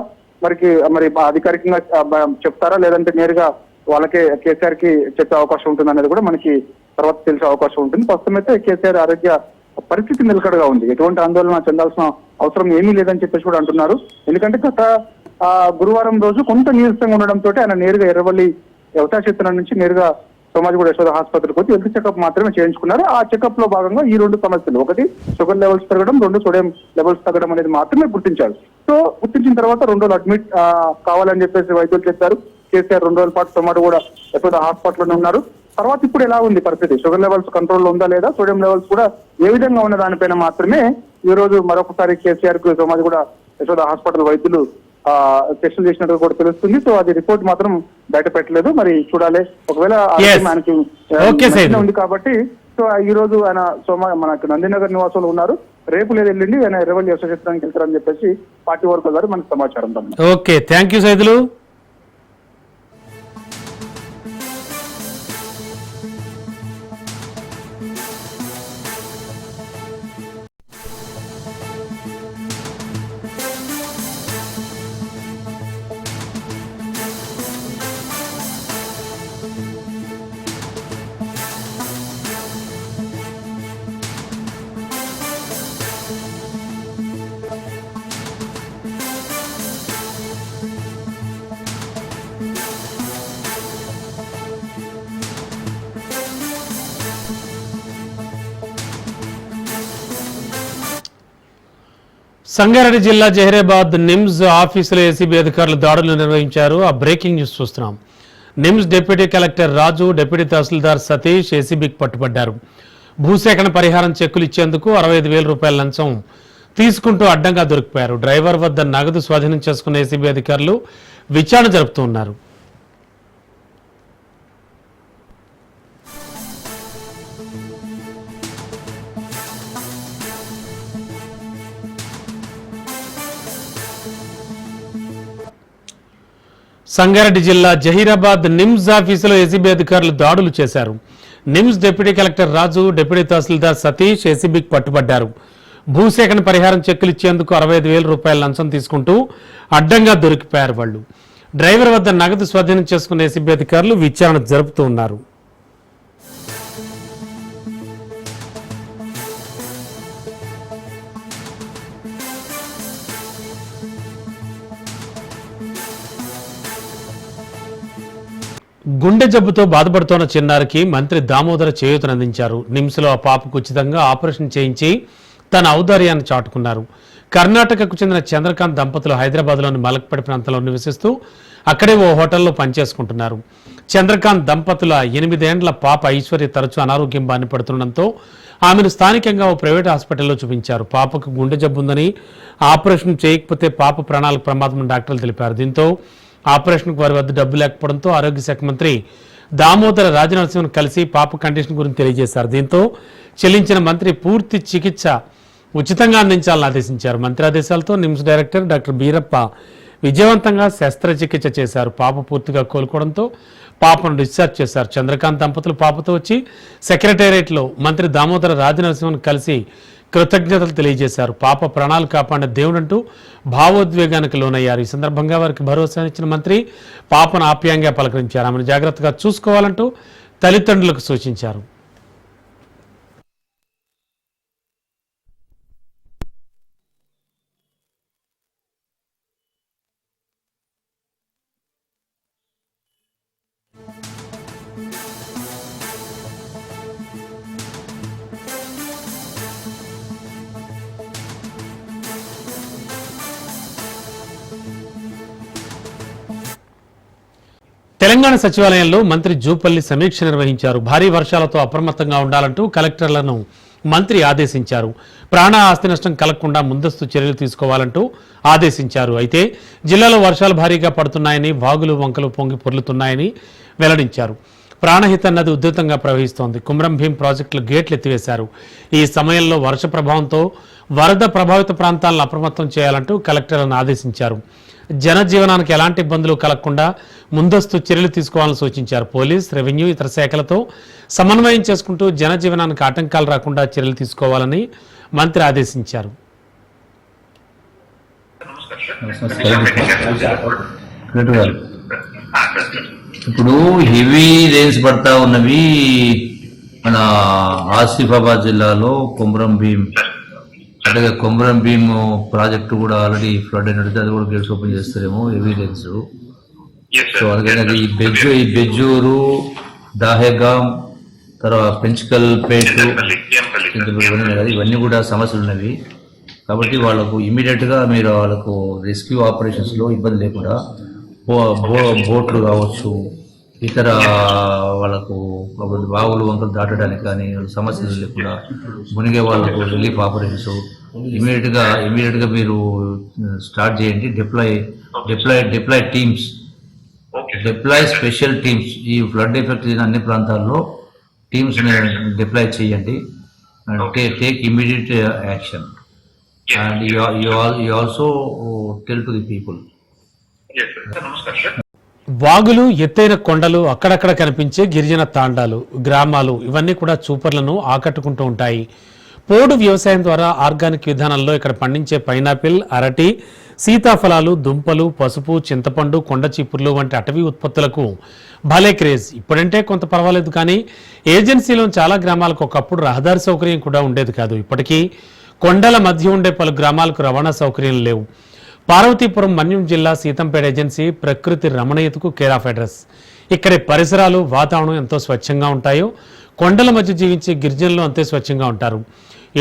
మరి అధికారికంగా చెప్తారా లేదంటే నేరుగా వాళ్ళకే కేసీఆర్ కి చెప్పే అవకాశం ఉంటుంది అనేది కూడా మనకి తర్వాత తెలిసే అవకాశం ఉంటుంది. ప్రస్తుతం అయితే కేసీఆర్ ఆరోగ్య పరిస్థితి నిలకడగా ఉంది, ఎటువంటి ఆందోళన చెందాల్సిన అవసరం ఏమీ లేదని చెప్పేసి కూడా అంటున్నారు. ఎందుకంటే గత గురువారం రోజు కొంత నీరసంగా ఉండడంతో ఆయన నేరుగా ఎర్రవల్లి వ్యవసాయ నుంచి నేరుగా సోమాజిగూడ యశోద ఆసుపత్రికి వచ్చి హెల్త్ చెకప్ మాత్రమే చేయించుకున్నారు. ఆ చెకప్ లో భాగంగా ఈ 2 సమస్యలు, ఒకటి షుగర్ లెవెల్స్ పెరగడం, 2 సోడియం లెవెల్స్ తగ్గడం అనేది మాత్రమే గుర్తించారు. సో గుర్తించిన తర్వాత 2 రోజులు అడ్మిట్ కావాలని చెప్పేసి వైద్యులు చెప్పారు. కేసీఆర్ 2 రోజుల పాటు సోమాజిగూడ యశోద హాస్పిటల్లోనే ఉన్నారు. తర్వాత ఇప్పుడు ఎలా ఉంది పరిస్థితి, షుగర్ లెవెల్స్ కంట్రోల్లో ఉందా లేదా, సోడియం లెవెల్స్ కూడా ఏ విధంగా ఉన్న దానిపైన మాత్రమే ఈ రోజు మరొకసారి కేసీఆర్ కు సోమాజిగూడ యశోద హాస్పిటల్ వైద్యులు టెస్టులు చేసినట్టు కూడా తెలుస్తుంది. సో అది రిపోర్ట్ మాత్రం బయట పెట్టలేదు, మరి చూడాలి. ఒకవేళ ఆయనకి ఉంది కాబట్టి సో ఈ రోజు ఆయన మనకు నందినగర్ నివాసంలో ఉన్నారు. రేపు లేదు ఎల్లుండి ఆయన ఎర్రవల్లి వ్యవసాయ క్షేత్రానికి వెళ్తారని చెప్పేసి పార్టీ వర్గాల ద్వారా మనకు సమాచారం. Okay, thank you Saidulu. Sangareddy జిల్లా జహీరాబాద్ నిమ్స్ ఆఫీసులో ఏసీబీ అధికారులు దాడులు నిర్వహించారు. ఆ బ్రేకింగ్ న్యూస్ చూస్తున్నాం. నిమ్స్ డిప్యూటీ కలెక్టర్ రాజు, డిప్యూటీ తహసీల్దార్ సతీష్ ఏసీబీకి పట్టుబడ్డారు. భూసేకరణ పరిహారం చెక్కులు ఇచ్చేందుకు 65,000 రూపాయల లంచం తీసుకుంటూ అడ్డంగా దొరికిపోయారు. డ్రైవర్ వద్ద నగదు స్వాధీనం చేసుకున్న ఏసీబీ అధికారులు విచారణ జరుపుతున్నారు. సంగారెడ్డి జిల్లా జహీరాబాద్ నిమ్స్ ఆఫీసులో ఏసీబీ అధికారులు దాడులు చేశారు. నిమ్స్ డిప్యూటీ కలెక్టర్ రాజు, డిప్యూటీ తహసీల్దార్ సతీష్ ఏసీబీకి పట్టుబడ్డారు. భూసేకరణ పరిహారం చెక్కులు ఇచ్చేందుకు 65,000 రూపాయల లంచం తీసుకుంటూ అడ్డంగా దొరికిపోయారు. వాళ్ళు డ్రైవర్ వద్ద నగదు స్వాధీనం చేసుకున్న ఏసీబీ అధికారులు విచారణ జరుపుతూ ఉన్నారు. గుండె జబ్బుతో బాధపడుతోన్న చిన్నారికి మంత్రి దామోదర చేయూతనందించారు. నిమ్స్లో ఆ పాపకు ఉచితంగా ఆపరేషన్ చేయించి తన ఔదార్యాన్ని చాటుకున్నారు. కర్ణాటకకు చెందిన చంద్రకాంత్ దంపతులు హైదరాబాద్లోని మలక్పేట ప్రాంతంలో నివసిస్తూ అక్కడే ఓ హోటల్లో పనిచేసుకుంటున్నారు. చంద్రకాంత్ దంపతుల 8 ఏండ్ల పాప ఐశ్వర్య తరచూ అనారోగ్యం బారిన పడుతుండటంతో ఆమెను స్థానికంగా ఓ ప్రైవేట్ హాస్పిటల్లో చూపించారు. పాపకు గుండె జబ్బు ఉందని ఆపరేషన్ చేయకపోతే పాప ప్రాణాలకు ప్రమాదమని డాక్టర్లు తెలిపారు. దీంతో ఆపరేషన్కు వారి వద్ద డబ్బు లేకపోవడంతో ఆరోగ్య శాఖ మంత్రి దామోదర రాజనరసింహన్ కలిసి పాప కండిషన్ గురించి తెలియజేశారు. దీంతో చెల్లించిన మంత్రి పూర్తి చికిత్స ఉచితంగా అందించాలని ఆదేశించారు. మంత్రి ఆదేశాలతో నిమ్స్ డైరెక్టర్ డాక్టర్ బీరప్ప విజయవంతంగా శస్త్రచికిత్స చేశారు. పాప పూర్తిగా కోలుకోవడంతో పాపను డిశ్చార్జ్ చేశారు. చంద్రకాంత్ దంపతులు పాపతో వచ్చి సెక్రటేరియట్లో మంత్రి దామోదర రాజనరసింహన్ కలిసి కృతజ్ఞతలు తెలియజేశారు. పాప ప్రాణాలు కాపాడిన దేవుడంటూ భావోద్వేగానికి లోనయ్యారు. ఈ సందర్భంగా వారికి భరోసా ఇచ్చిన మంత్రి పాపను ఆప్యాయంగా పలకరించారు. ఆమెను జాగ్రత్తగా చూసుకోవాలంటూ తల్లిదండ్రులకు సూచించారు. తెలంగాణ సచివాలయంలో మంత్రి జూపల్లి సమీక్ష నిర్వహించారు. భారీ వర్షాలతో అప్రమత్తంగా ఉండాలంటూ కలెక్టర్లను మంత్రి ఆదేశించారు. ప్రాణ ఆస్తి నష్టం కలగకుండా ముందస్తు చర్యలు తీసుకోవాలంటూ ఆదేశించారు. అయితే జిల్లాలో వర్షాలు భారీగా పడుతున్నాయని, వాగులు వంకలు పొంగి పొర్లుతున్నాయని వెల్లడించారు. ప్రాణహిత నది ఉధృతంగా ప్రవహిస్తోంది. కుమ్రం భీం ప్రాజెక్టులు గేట్లు ఎత్తివేశారు. ఈ సమయంలో వర్ష ప్రభావంతో వరద ప్రభావిత ప్రాంతాలను అప్రమత్తం చేయాలంటూ కలెక్టర్లను ఆదేశించారు. జనజీవనానికి ఎలాంటి ఇబ్బందులు కలగకుండా ముందస్తు చర్యలు తీసుకోవాలని సూచించారు. పోలీస్, రెవెన్యూ, ఇతర శాఖలతో సమన్వయం చేసుకుంటూ జనజీవనానికి ఆటంకాలు రాకుండా చర్యలు తీసుకోవాలని మంత్రి ఆదేశించారు. ఇప్పుడు హెవీ రేంజ్ పడతా ఉన్నవి మన ఆసిఫాబాద్ జిల్లాలో కొమరం భీం, అలాగే కొమరం భీం ప్రాజెక్టు కూడా ఆల్రెడీ ఫ్లడ్ అయినట్టు అది కూడా గేట్స్ ఓపెన్ చేస్తారేమో హెవీ రేంజ్. సో అందుకని ఈ బెజ్జూరు, దాహేగాం, తర్వాత పెంచుకల్ పేట్, ఇవన్నీ కూడా సమస్యలు ఉన్నవి. కాబట్టి వాళ్ళకు ఇమీడియట్గా మీరు వాళ్ళకు రెస్క్యూ ఆపరేషన్స్లో ఇబ్బంది లేకుండా బోట్లు కావచ్చు, ఇతర వాళ్ళకు బావులు వంకలు దాటడానికి కానీ సమస్యలు లేకుండా మునిగే వాళ్ళకు రిలీఫ్ ఆపరేషన్స్ ఇమీడియట్గా మీరు స్టార్ట్ చేయండి. Deploy teams, deploy special teams, ఈ ఫ్లడ్ ఎఫెక్ట్ అయిన అన్ని ప్రాంతాల్లో టీమ్స్ డిప్లాయ్ చేయండి. Take immediate action and you also tell to the people. Yes sir. Namaskar sir. వాగులు, ఎత్తైన కొండలు, అక్కడక్కడ కనిపించే గిరిజన తాండాలు, గ్రామాలు ఇవన్నీ కూడా చూపర్లను ఆకట్టుకుంటూ ఉంటాయి. పోడు వ్యవసాయం ద్వారా ఆర్గానిక్ విధానంలో ఇక్కడ పండించే పైనాపిల్, అరటి, సీతాఫలాలు, దుంపలు, పసుపు, చింతపండు, కొండ చీపుర్లు వంటి అటవీ ఉత్పత్తులకు భలే క్రేజ్. ఇప్పుడంటే కొంత పర్వాలేదు, కానీ ఏజెన్సీలో చాలా గ్రామాలకు ఒకప్పుడు రహదారి సౌకర్యం కూడా ఉండేది కాదు. ఇప్పటికీ కొండల మధ్య ఉండే పలు గ్రామాలకు రవాణా సౌకర్యం లేవు. పార్వతీపురం మన్యం జిల్లా సీతంపేట ఏజెన్సీ ప్రకృతి రమణీయతకు కేర్ ఆఫ్ అడ్రస్. ఇక్కడి పరిసరాలు, వాతావరణం ఎంతో స్వచ్ఛంగా ఉంటాయో కొండల మధ్య జీవించే గిరిజనులు అంతే స్వచ్ఛంగా ఉంటారు.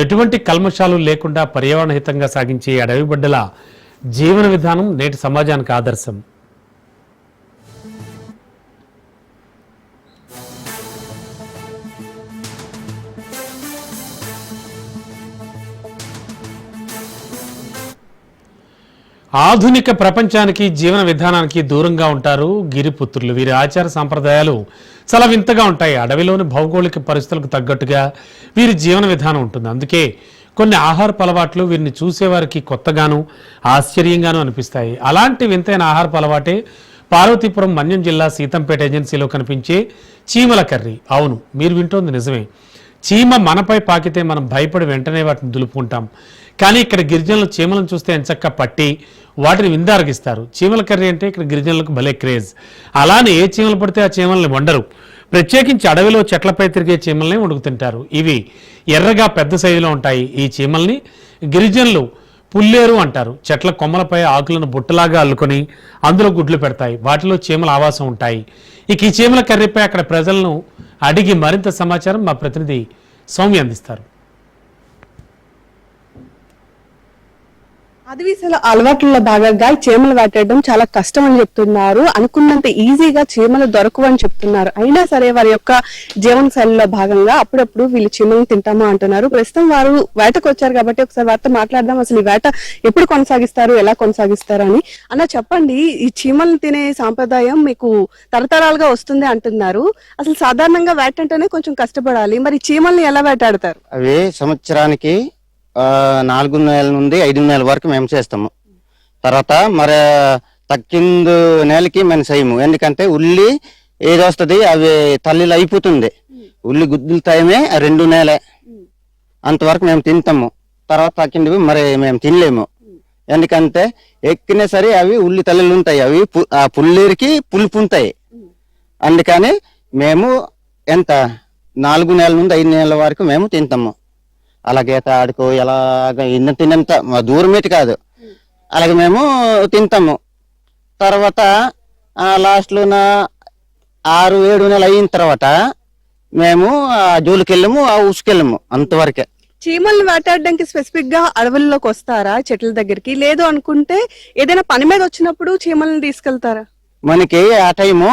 ఎటువంటి కల్మషాలు లేకుండా పర్యావరణ హితంగా సాగించే అడవి బిడ్డల జీవన విధానం నేటి సమాజానికి ఆదర్శం. ఆధునిక ప్రపంచానికి, జీవన విధానానికి దూరంగా ఉంటారు గిరిపుత్రులు. వీరి ఆచార సాంప్రదాయాలు చాలా వింతగా ఉంటాయి. అడవిలోని భౌగోళిక పరిస్థితులకు తగ్గట్టుగా వీరి జీవన విధానం ఉంటుంది. అందుకే కొన్ని ఆహారపు అలవాట్లు వీరిని చూసేవారికి కొత్తగాను, ఆశ్చర్యంగాను అనిపిస్తాయి. అలాంటి వింతైన ఆహారపు అలవాటే పార్వతీపురం మన్యం జిల్లా సీతంపేట ఏజెన్సీలో కనిపించే చీమల కర్రీ. అవును, మీరు వింటోంది నిజమే. చీమ మనపై పాకితే మనం భయపడి వెంటనే వాటిని దులుపుకుంటాం. కానీ ఇక్కడ గిరిజనులు చీమలను చూస్తే ఎంచక్క పట్టి వాటిని విందారగిస్తారు. చీమల కర్రీ అంటే ఇక్కడ గిరిజనులకు భలే క్రేజ్. అలానే ఏ చీమలు పడితే ఆ చీమల్ని వండరు. ప్రత్యేకించి అడవిలో చెట్లపై తిరిగే చీమల్ని వండుకు తింటారు. ఇవి ఎర్రగా పెద్ద సైజులో ఉంటాయి. ఈ చీమల్ని గిరిజనులు పుల్లేరు అంటారు. చెట్ల కొమ్మలపై ఆకులను బుట్టలాగా అల్లుకొని అందులో గుడ్లు పెడతాయి. వాటిలో చీమల ఆవాసం ఉంటాయి. ఇక ఈ చీమల కర్రీపై అక్కడ ప్రజలను అడిగి మరింత సమాచారం మా ప్రతినిధి సౌమ్య అందిస్తారు. అడవిసల అలవాట్లలో భాగంగా చీమలు వేటాడడం చాలా కష్టం అని చెప్తున్నారు. అనుకున్నంత ఈజీగా చీమలు దొరకవు అని చెప్తున్నారు. అయినా సరే వారి యొక్క జీవన శైలిలో భాగంగా అప్పుడప్పుడు వీళ్ళు చీమలను తింటామా అంటున్నారు. ప్రస్తుతం వారు వేటకు వచ్చారు కాబట్టి ఒకసారి వారితో మాట్లాడదాం. అసలు ఈ వేట ఎప్పుడు కొనసాగిస్తారు, ఎలా కొనసాగిస్తారు అని. అన్న చెప్పండి, ఈ చీమలను తినే సాంప్రదాయం మీకు తరతరాలుగా వస్తుంది అంటున్నారు. అసలు సాధారణంగా వేట అంటేనే కొంచెం కష్టపడాలి, మరి చీమల్ని ఎలా వేటాడతారు? అవి సంవత్సరానికి 4 నెలల నుండి 5 నెలల వరకు మేము చేస్తాము. తర్వాత మరి తక్కింది నెలకి మేము చేయము. ఎందుకంటే ఉల్లి ఏదొస్తుంది అవి తల్లిలో అయిపోతుంది. ఉల్లి గుద్దుల టైమే 2 నెలలే, అంతవరకు మేము తింటాము. తర్వాత తక్కింది మరి మేము తినలేము. ఎందుకంటే ఎక్కినా సరే అవి ఉల్లి తల్లిలు ఉంటాయి, అవి ఆ పుల్లేరికి పులుపు ఉంటాయి. అందుకని మేము ఎంత 4 నెలల నుండి 5 నెలల వరకు మేము తింటాము. అలాగే ఆడుకో ఎలాగ ఇన్న తిన్నంత దూరమేటి కాదు, అలాగే మేము తింటాము. తర్వాత లాస్ట్లోన 6-7 నెలలు అయిన తర్వాత మేము ఆ జోలికి వెళ్ళాము, ఆ ఊసుకెళ్ళాము, అంతవరకే. చీమల్ని వేటాడడానికి స్పెసిఫిక్ గా అడవుల్లోకి వస్తారా, చెట్ల దగ్గరికి? లేదు అనుకుంటే ఏదైనా పని మీద వచ్చినప్పుడు చీమల్ని తీసుకెళ్తారా? మనకి ఆ టైము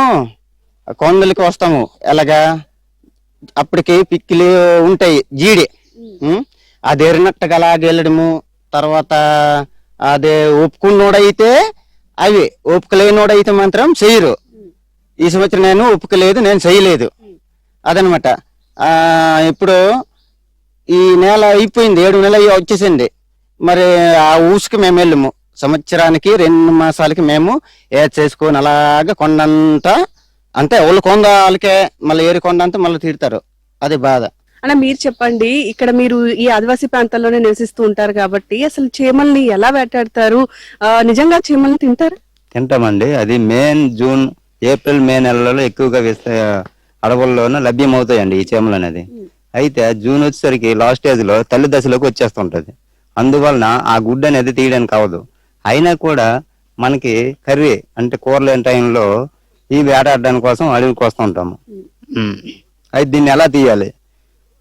కొండలకి వస్తాము. ఎలాగా అప్పటికి పిక్కిలు ఉంటాయి, జీడి అది ఎరినట్టుగా అలాగే వెళ్ళడము. తర్వాత అదే ఒప్పుకున్నోడైతే అవి, ఒప్పుకలేనోడైతే మాత్రం చెయ్యరు. ఈ సంవత్సరం నేను ఒప్పుకోలేదు, నేను చేయలేదు, అదనమాట. ఇప్పుడు ఈ నెల అయిపోయింది, 7 నెలలు వచ్చేసింది. మరి ఆ ఊసుకి మేము వెళ్ళము. సంవత్సరానికి 2 మాసాలకి మేము ఏది చేసుకొని అలాగా కొండంతా, అంతే వాళ్ళు కొండ వాళ్ళకే మళ్ళీ ఏరి కొండ అంతా మళ్ళీ తీరుతారు. అది బాధ. అన్న మీరు చెప్పండి, ఇక్కడ మీరు ఈ ఆదివాసీ ప్రాంతాల్లోనే నివసిస్తూ ఉంటారు కాబట్టి అసలు చీమల్ని ఎలా వేటాడతారు? నిజంగా చీమల్ని తింటారు? తింటామండి. అది జూన్, ఏప్రిల్, మే నెలలలో ఎక్కువగా అడవుల్లోనూ లభ్యమవుతాయండి ఈ చీమలు అనేది. అయితే జూన్ వచ్చేసరికి లాస్ట్ స్టేజ్ లో తల్లి దశలోకి వచ్చేస్తుంటది. అందువలన ఆ గుడ్డు అనేది తీయడానికి అవ్వదు. అయినా కూడా మనకి కర్రీ అంటే కూర లేని టైంలో ఈ వేటాడడానికి కోసం అడవికి వస్తూ ఉంటాము. అయితే దీన్ని ఎలా తీయాలి?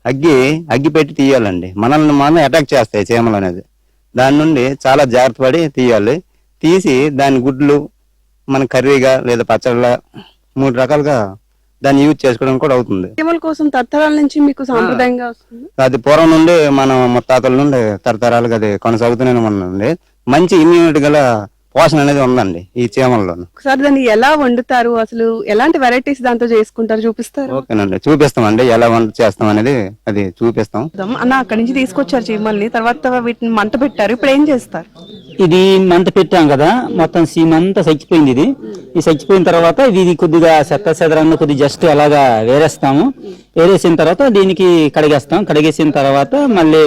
అగ్గి పెట్టి తీయాలండి. మనల్ని మనం అటాక్ చేస్తాయి చీమలు అనేది. దాని నుండి చాలా జాగ్రత్త పడి తీయాలి. తీసి దాని గుడ్లు మన కర్రీగా లేదా పచ్చడిలా 3 రకాలుగా దాన్ని యూజ్ చేసుకోవడం కూడా అవుతుంది. చీమల కోసం తరతరాల నుంచి మీకు సాంప్రదాయంగా వస్తుంది. అది పూర్వం నుండి మన ముత్తాతల నుండి తరతరాలుగా అది కొనసాగుతూనే ఉందండి. మంచి ఇమ్యూనిటీ గల పోషణ అనేది ఉందండి ఈ చీమల్లో. ఒకసారి దాన్ని ఎలా వండుతారు, అసలు ఎలాంటి వెరైటీస్ దాంతో చేసుకుంటారు చూపిస్తారు? ఓకేనండి, చూపిస్తామండి. ఎలా వంట చేస్తాం అనేది అది చూపిస్తాం. అన్న అక్కడి నుంచి తీసుకొచ్చారు చీమల్ని, తర్వాత వీటిని మంట పెట్టారు, ఇప్పుడు ఏం చేస్తారు? ఇది మంట పెట్టాం కదా, మొత్తం సీమ అంతా చచ్చిపోయింది. ఇది చచ్చిపోయిన తర్వాత ఇది కొద్దిగా చెత్త కొద్దిగా జస్ట్ అలాగా వేరేస్తాము. వేరేసిన తర్వాత దీనికి కడిగేస్తాం. కడిగేసిన తర్వాత మళ్ళీ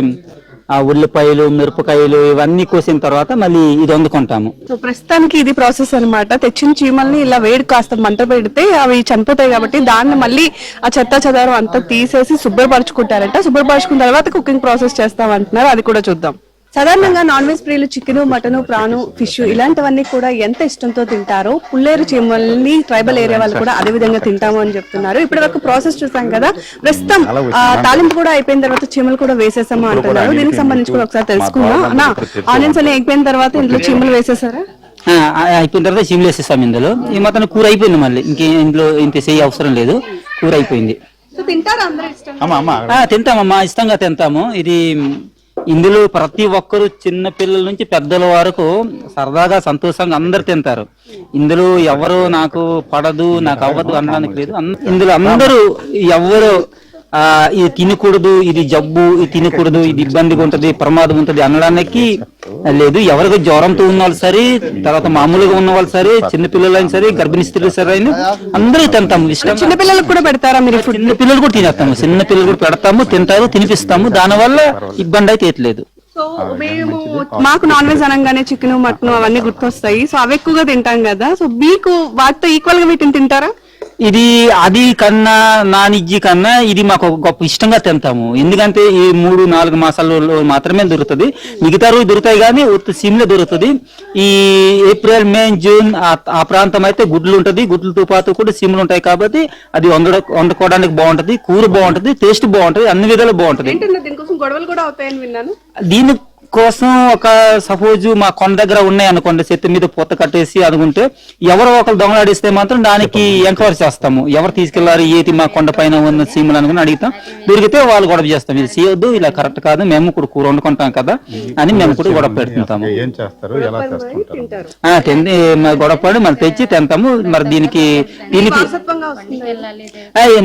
ఆ ఉల్లిపాయలు, మిరపకాయలు ఇవన్నీ కోసిన తర్వాత మళ్ళీ ఇది వండుకుంటాము. సో ప్రస్తుతానికి ఇది ప్రాసెస్ అన్నమాట. తెచ్చిన చీమల్ని ఇలా వేడి కాస్త మంట పెడితే అవి చనిపోతాయి కాబట్టి దాన్ని మళ్ళీ ఆ చెత్త చెదారం అంతా తీసేసి శుభ్రపరచుకుంటారంట. శుభ్రపరచుకున్న తర్వాత కుకింగ్ ప్రాసెస్ చేస్తామంటున్నారు, అది కూడా చూద్దాం. సాధారణంగా నాన్ వెజ్ ప్రియులు చికెన్, మటన్, ప్రాను, ఫిష్ ఇలాంటివన్నీ కూడా ఎంత ఇష్టంతో తింటారో పుల్లేరు చీమల్ని ట్రైబల్ ఏరియా వాళ్ళు కూడా అదే విధంగా తింటాము అని చెప్తున్నారు. ఇప్పటి వరకు ప్రాసెస్ చూసాం కదా, ప్రస్తుతం తాలింపు కూడా అయిపోయిన తర్వాత చీమలు కూడా వేసేసాము అంటున్నారు. దీనికి సంబంధించి కూడా ఒకసారి తెలుసుకుందాం. అన్న, ఆనియన్స్ అన్ని అయిపోయిన తర్వాత ఇంట్లో చీమలు వేసేసారా? అయిపోయిన తర్వాత చీమలు వేసేస్తాం ఇందులో. ఈ మొత్తం కూర అయిపోయింది, మళ్ళీ ఇంకే ఇంట్లో ఇంత చేయ అవసరం లేదు, కూర అయిపోయింది. తింటామమ్మా, ఇష్టంగా తింటాము. ఇది ఇందులో ప్రతి ఒక్కరు చిన్న పిల్లల నుంచి పెద్దల వరకు సరదాగా సంతోషంగా అందరు తింటారు. ఇందులో ఎవరు నాకు పడదు, నాకు అవ్వదు అనడానికి లేదు. ఇందులో అందరూ ఎవరు ఇది తినకూడదు, ఇది జబ్బు, ఇది తినకూడదు, ఇది ఇబ్బందిగా ఉంటది, ప్రమాదం ఉంటది అనడానికి లేదు. ఎవరికి జ్వరంతో ఉన్న వాళ్ళు సరే, తర్వాత మామూలుగా ఉన్న వాళ్ళు సరే, చిన్న పిల్లలైనా సరే, గర్భిణీ స్త్రీలు సరే, అందరూ తింటాము. ఇష్టం. చిన్న పిల్లలకు కూడా పెడతారా మీరు? చిన్న పిల్లలు కూడా తినేస్తాము, చిన్న పిల్లలు కూడా పెడతాము, తింటారు, తినిపిస్తాము. దానివల్ల ఇబ్బంది అయితే ఏట్లేదు. సో మేము మాకు నాన్ వెజ్ అనగానే చికెన్, మటన్ అవన్నీ గుర్తొస్తాయి. సో అవి ఎక్కువగా తింటాం కదా, సో మీకు వాటితో ఈక్వల్ గా వీటిని తింటారా? ఇది అది కన్నా నాన్ ఇజ్జి కన్నా ఇది మాకు గొప్ప ఇష్టంగా తింటాము. ఎందుకంటే ఈ 3-4 మాసాలలో మాత్రమే దొరుకుతుంది. మిగతా రోజు దొరుకుతాయి కానీ సిమ్లో దొరుకుతుంది. ఈ ఏప్రిల్, మే, జూన్ ఆ ప్రాంతం అయితే గుడ్లు ఉంటది. గుడ్లతో పాటు కూడా సిమ్లు ఉంటాయి కాబట్టి అది వండుకోవడానికి బాగుంటది, కూర బాగుంటది, టేస్ట్ బాగుంటది, అన్ని విధాలు బాగుంటది. దీనికోసం గొడవలు కూడా అవుతాయని విన్నాను. దీని కోసం ఒక సపోజ్ మా కొండ దగ్గర ఉన్నాయి అనుకోండి, చెత్త మీద పూత కట్టేసి అనుకుంటే ఎవరో ఒకరు దొంగలాడిస్తే మాత్రం దానికి ఎంక్వైరీ చేస్తాము. ఎవరు తీసుకెళ్లారు, ఏది మా కొండ పైన ఉన్న సీములు అనుకుని అడుగుతాం. దొరికితే వాళ్ళు గొడవ చేస్తాం, ఇది చేయొద్దు, ఇలా కరెక్ట్ కాదు, మేము కూడా కూర వండుకుంటాం కదా అని మేము కూడా గొడవ పెడుతుంటాము. గొడవ పడి మరి తెచ్చి తింటాము. మరి దీనికి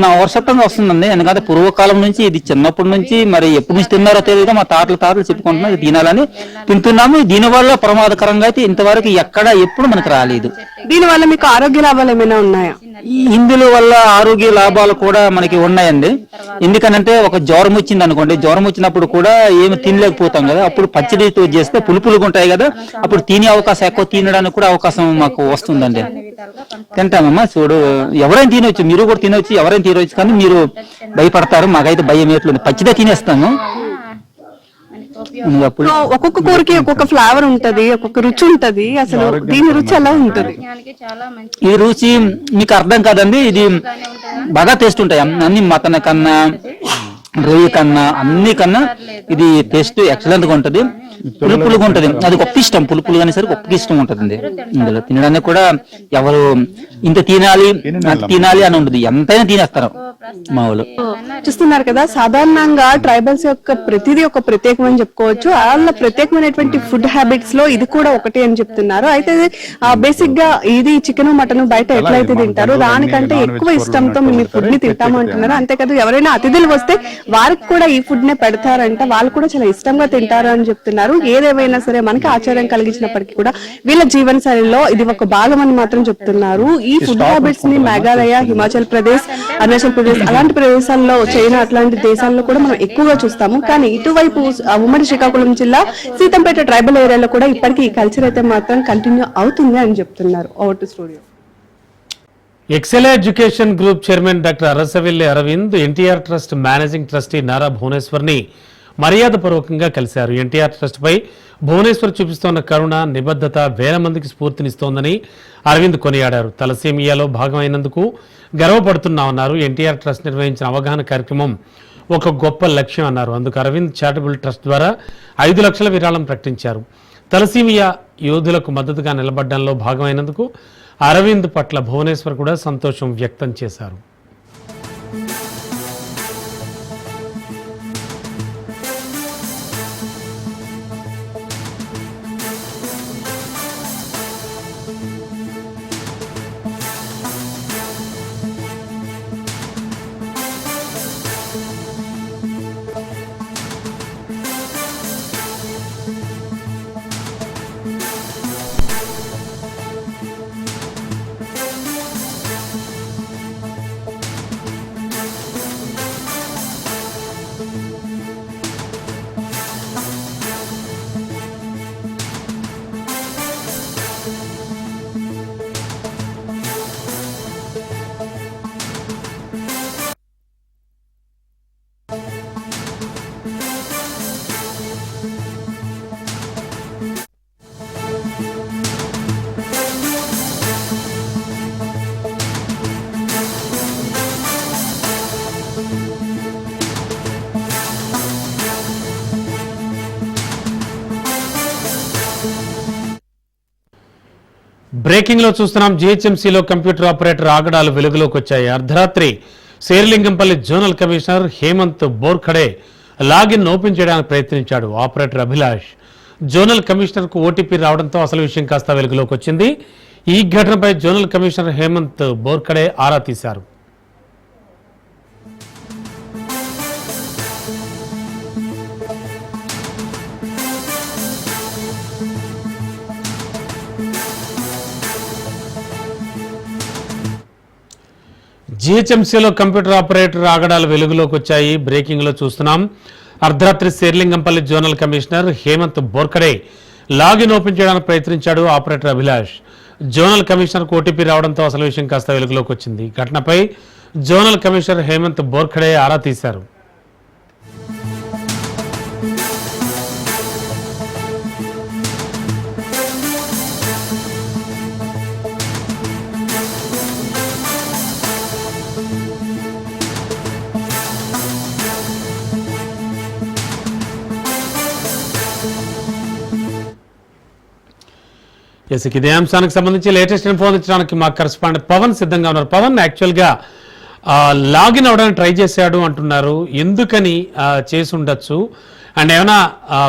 మా వర్షత్వంగా వస్తుందండి. ఎందుకంటే పూర్వకాలం నుంచి ఇది చిన్నప్పటి నుంచి మరి ఎప్పటి నుంచి తిన్నారో తెలియదు, మా తాతలు చెప్పుకుంటున్నారు తినాలని తింటున్నాము. దీనివల్ల ప్రమాదకరంగా అయితే ఇంతవరకు ఎక్కడ ఎప్పుడు మనకు రాలేదు. దీనివల్ల మీకు ఆరోగ్య లాభాలు ఏమైనా ఉన్నాయా? ఇందులో వల్ల ఆరోగ్య లాభాలు కూడా మనకి ఉన్నాయండి. ఎందుకనంటే ఒక జ్వరం వచ్చింది అనుకోండి, జ్వరం వచ్చినప్పుడు కూడా ఏమి తినలేకపోతాం కదా, అప్పుడు పచ్చడితో చేస్తే పులుపులుగా ఉంటాయి కదా, అప్పుడు తినే అవకాశం, ఎక్కువ తినడానికి కూడా అవకాశం మాకు వస్తుందండి. తింటామమ్మా. చూడు, ఎవరైనా తినవచ్చు, మీరు కూడా తినవచ్చు, ఎవరైనా తినవచ్చు, కానీ మీరు భయపడతారు. మాకైతే భయం ఎట్లుంది, పచ్చిదే తినేస్తాము. ఒక్కొక్క కూరకి ఒక్కొక్క ఫ్లేవర్ ఉంటది, ఒక్కొక్క రుచి ఉంటది. అసలు దీని రుచి ఎలా ఉంటది? ఈ రుచి మీకు అర్థం కాదండి. ఇది బాగా టేస్ట్ ఉంటాయి అన్ని, మటన్ కన్నా, రొయ్య కన్నా, అన్ని కన్నా ఇది టేస్ట్ ఎక్సలెంట్ గా ఉంటది, పులుపులుగా ఉంటది. అది గొప్ప ఇష్టం, పులుపులు కానీ సరే గొప్ప ఇష్టం ఉంటది. ఇందులో తినడానికి కూడా ఎవరు ఇంత తినాలి అని ఉండదు, ఎంతైనా తినేస్తారు మా వాళ్ళు. చూస్తున్నారు కదా, సాధారణంగా ట్రైబల్స్ యొక్క ప్రతిదీ ఒక ప్రత్యేకమని చెప్పుకోవచ్చు. వాళ్ళ ప్రత్యేకమైనటువంటి ఫుడ్ హ్యాబిట్స్ లో ఇది కూడా ఒకటి అని చెప్తున్నారు. అయితే బేసిక్ గా ఇది చికెన్, మటన్ బయట ఎట్లయితే తింటారో దానికంటే ఎక్కువ ఇష్టంతో మేము ఈ ఫుడ్ ని తింటాము అంటున్నారు. అంతేకాదు ఎవరైనా అతిథులు వస్తే వారికి కూడా ఈ ఫుడ్ నే పెడతారంట, వాళ్ళు కూడా చాలా ఇష్టంగా తింటారు అని చెప్తున్నారు. ఏదేమైనా సరే మనకి ఆశ్చర్యం కలిగించినప్పటికీ కూడా వీళ్ళ జీవన శైలిలో ఇది ఒక భాగం అని మాత్రం చెప్తున్నారు. ఈ ఫుడ్ హ్యాబిట్స్ ని మేఘాలయ, హిమాచల్ ప్రదేశ్, అరుణాచల్ ప్రదేశ్ ఆంధ్రప్రదేశ్ అలాంటి ప్రదేశాల్లో, చైనా అట్లాంటి దేశాల్లో కూడా మనం ఎక్కువగా చూస్తాము. కానీ ఇటువైపు ఉమ్మడి శ్రీకాకుళం జిల్లా సీతంపేట ట్రైబల్ ఏరియాలో కూడా ఇప్పటికీ ఈ కల్చర్ అయితే మాత్రం కంటిన్యూ అవుతుంది అని చెప్తున్నారు. Over to studio. Excel education group chairman doctor Arasavilli Aravind NTR trust managing trustee Nara భువనేశ్వర్ని మర్యాదపూర్వకంగా కలిశారు. ఎన్టీఆర్ ట్రస్ట్పై భువనేశ్వర్ చూపిస్తోన్న కరుణ, నిబద్ధత వేల మందికి స్ఫూర్తినిస్తోందని అరవింద్ కొనియాడారు. తలసేమియాలో భాగమైనందుకు గర్వపడుతున్నామన్నారు. ఎన్టీఆర్ ట్రస్ట్ నిర్వహించిన అవగాహన కార్యక్రమం ఒక గొప్ప లక్ష్యం అన్నారు. అందుకు అరవింద్ చారిటబుల్ ట్రస్ట్ ద్వారా 5 లక్షల విరాళం ప్రకటించారు. తలసేమియా యోధులకు మద్దతుగా నిలబడడంలో భాగమైనందుకు అరవింద్ పట్ల భువనేశ్వర్ కూడా సంతోషం వ్యక్తం చేశారు. బ్రేకింగ్ లో చూస్తున్నాం. జీహెచ్ఎంసీలో కంప్యూటర్ ఆపరేటర్ ఆగడాలు వెలుగులోకి వచ్చాయి. అర్ధరాత్రి Serilingampally zonal commissioner Hemant Borkhade login open చేయడానికి ప్రయత్నించాడు. ఆపరేటర్ అభిలాష్ జోనల్ కమిషనర్ కు ఓటీపీ రావడంతో అసలు విషయం కాస్త వెలుగులోకి వచ్చింది. ఈ ఘటనపై జోనల్ కమిషనర్ హేమంత్ బోర్ఖడే ఆరా తీశారు. జీహెచ్ఎంసీలో కంప్యూటర్ ఆపరేటర్ ఆగడాలు వెలుగులోకి వచ్చాయి. బ్రేకింగ్ లో చూస్తున్నాం. అర్ధరాత్రి Serilingampally zonal commissioner Hemant Borkhade login open చేయడానికి ప్రయత్నించాడు. ఆపరేటర్ అభిలాష్ జోనల్ కమిషనర్ కు ఓటీపీ రావడంతో అసలు విషయం కాస్త వెలుగులోకి వచ్చింది. ఘటనపై జోనల్ కమిషనర్ హేమంత్ బోర్ఖడే ఆరా తీశారు. ఇదే అంశానికి సంబంధించి లేటెస్ట్ ఇన్ఫో అందించడానికి మా కరెస్పాండెంట్ పవన్ సిద్ధంగా ఉన్నారు. పవన్, యాక్చువల్గా లాగిన్ అవడానికి ట్రై చేశాడు అంటున్నారు. ఎందుకని చేసి ఉండొచ్చు అండ్ ఏమైనా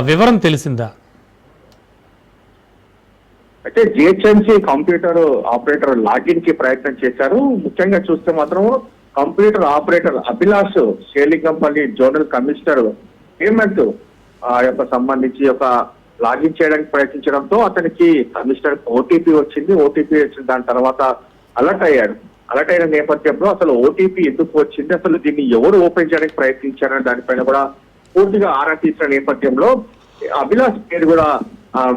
వివరం తెలిసిందా? అయితే జిహెచ్ఎంసీ కంప్యూటర్ ఆపరేటర్ లాగిన్ కి ప్రయత్నం చేశారు. ముఖ్యంగా చూస్తే మాత్రం computer operator Abhilash Serilingampally zonal commissioner Hemanth యొక్క సంబంధించి ఒక లాగిన్ చేయడానికి ప్రయత్నించడంతో అతనికి కమిషనర్ ఓటీపీ వచ్చింది. ఓటీపీ వచ్చిన దాని తర్వాత అలర్ట్ అయ్యాడు. అలర్ట్ అయిన నేపథ్యంలో అసలు ఓటీపీ ఎందుకు వచ్చింది, అసలు దీన్ని ఎవరు ఓపెన్ చేయడానికి ప్రయత్నించారని దానిపైన కూడా పూర్తిగా ఆరా తీసిన నేపథ్యంలో అభిలాష్ పేరు కూడా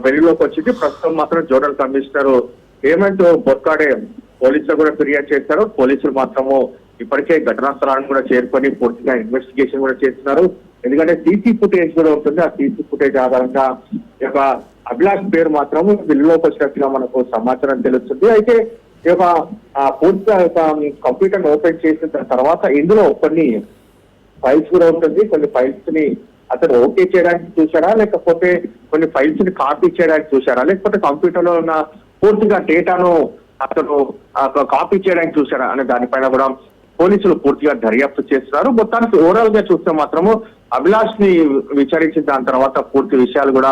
వెలుగులోకి వచ్చింది. ప్రస్తుతం మాత్రం జోనల్ కమిషనర్ హేమంత్ బొర్ఖడే పోలీసులు కూడా ఫిర్యాదు చేశారు. పోలీసులు మాత్రము ఇప్పటికే ఘటనా స్థలాన్ని కూడా చేరుకొని పూర్తిగా ఇన్వెస్టిగేషన్ కూడా చేస్తున్నారు. ఎందుకంటే సీసీ ఫుటేజ్ కూడా ఉంటుంది. ఆ సీసీ ఫుటేజ్ ఆధారంగా ఈ యొక్క అభిలాష్ పేరు మాత్రం వెలుగులోకి వచ్చినట్టుగా మనకు సమాచారం తెలుస్తుంది. అయితే ఈ యొక్క పూర్తిగా కంప్యూటర్ ఓపెన్ చేసిన తర్వాత ఇందులో కొన్ని ఫైల్స్ కూడా ఉంటుంది. కొన్ని ఫైల్స్ ని అతను ఓకే చేయడానికి చూశారా, లేకపోతే కొన్ని ఫైల్స్ ని కాపీ చేయడానికి చూశారా, లేకపోతే కంప్యూటర్ లో ఉన్న పూర్తిగా డేటాను అతను కాపీ చేయడానికి చూశారా అనే దానిపైన కూడా పోలీసులు పూర్తిగా దర్యాప్తు చేస్తున్నారు. మొత్తానికి ఓవరాల్ గా చూస్తే మాత్రము అభిలాష్ ని విచారించిన దాని తర్వాత పూర్తి విషయాలు కూడా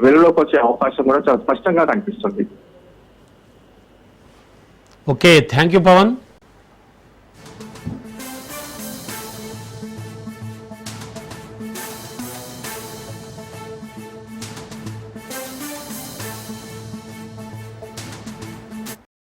వెలుగులోకి వచ్చే అవకాశం కూడా చాలా స్పష్టంగా కనిపిస్తుంది. Okay, thank you Pawan.